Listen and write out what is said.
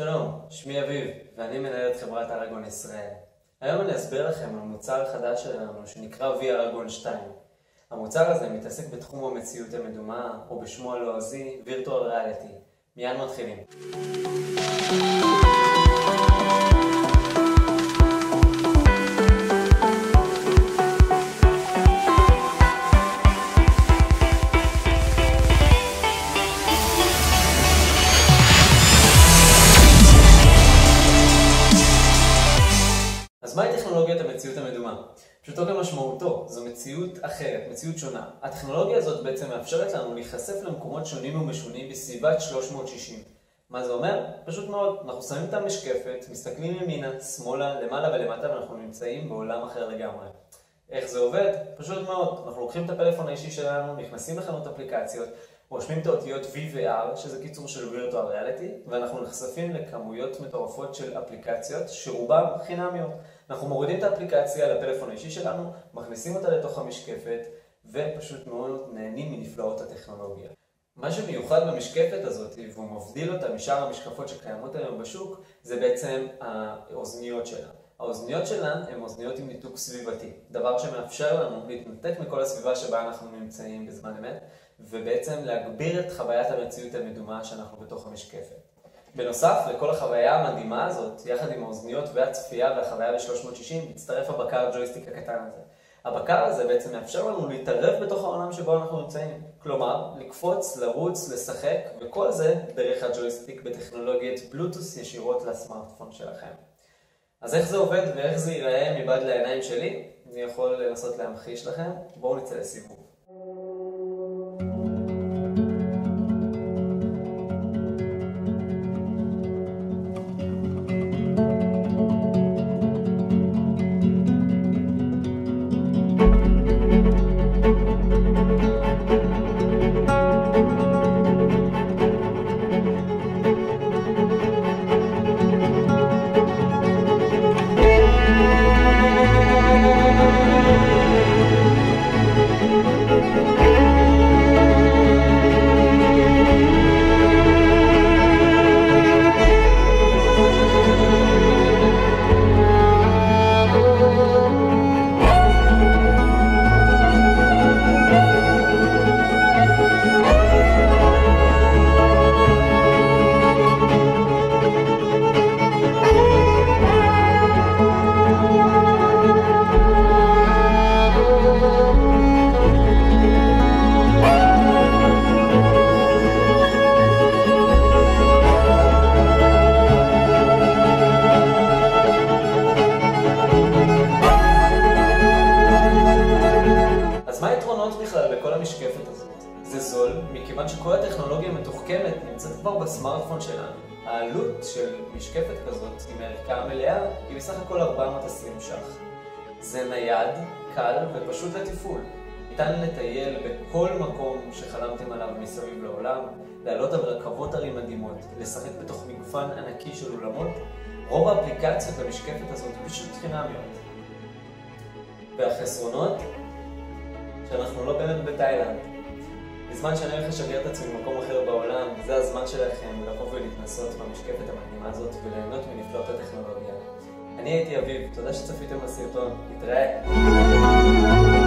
שלום, שמי אביב, ואני מנהל את חברת ארגון ישראל. היום אני אסביר לכם על מוצר חדש שלנו שנקרא VR 2. המוצר הזה מתעסק בתחום המציאות המדומה, או בשמו הלועזי, Virtual Reality. מיד מתחילים. אז מהי טכנולוגיית המציאות המדומה? פשוטו כמשמעותו, זו מציאות אחרת, מציאות שונה. הטכנולוגיה הזאת בעצם מאפשרת לנו להיחשף למקומות שונים ומשונים בסביבת 360. מה זה אומר? פשוט מאוד, אנחנו שמים את המשקפת, מסתכלים ימינה, שמאלה, למעלה ולמטה, ואנחנו נמצאים בעולם אחר לגמרי. איך זה עובד? פשוט מאוד, אנחנו לוקחים את הפלאפון האישי שלנו, נכנסים לחנות אפליקציות, רושמים את האותיות V ו-R, שזה קיצור של Virtual Reality, ואנחנו נחשפים לכמויות מטורפות של אפליקציות, שרובם חינמיות. אנחנו מורידים את האפליקציה לפלאפון האישי שלנו, מכניסים אותה לתוך המשקפת, ופשוט מאוד נהנים מנפלאות הטכנולוגיה. מה שמיוחד במשקפת הזאת, והוא מבדיל אותה משאר המשקפות שקיימות היום בשוק, זה בעצם האוזניות שלה. האוזניות שלנו הן אוזניות עם ניתוק סביבתי, דבר שמאפשר לנו להתנתק מכל הסביבה שבה אנחנו נמצאים בזמן אמת, ובעצם להגביר את חוויית המציאות המדומה שאנחנו בתוך המשקפת. בנוסף, לכל החוויה המדהימה הזאת, יחד עם האוזניות והצפייה והחוויה ב-360, מצטרף הבקר ג'ויסטיק הקטן הזה. הבקר הזה בעצם מאפשר לנו להתערב בתוך העולם שבו אנחנו נמצאים. כלומר, לקפוץ, לרוץ, לשחק, וכל זה דרך הג'ויסטיק בטכנולוגיית בלוטוס ישירות לסמארטפון שלכם. אז איך זה עובד ואיך זה ייראה מבעד לעיניים שלי? אני יכול לנסות להמחיש לכם. בואו נצא לסיבוב. בכל המשקפת הזאת. זה זול, מכיוון שכל הטכנולוגיה המתוחכמת נמצאת כבר בסמארטפון שלנו. העלות של משקפת כזאת, עם הערכה המלאה, היא בסך הכל 420 ש"ח. זה נייד, קל ופשוט לתפעול. ניתן לטייל בכל מקום שחלמתם עליו מסביב לעולם, לעלות על רכבות ערים מדהימות, לשחק בתוך מגוון ענקי של אולמות. רוב האפליקציות למשקפת הזאת פשוט חינמיות. והחסרונות? שאנחנו לא באמת בתאילנד. בזמן שאני הולך לשגר את עצמי במקום אחר בעולם, זה הזמן שלכם לבוא ולהתנסות במשקפת המדהימה הזאת וליהנות מנפלאות הטכנולוגיה. אני הייתי אביב, תודה שצפיתם בסרטון, נתראה.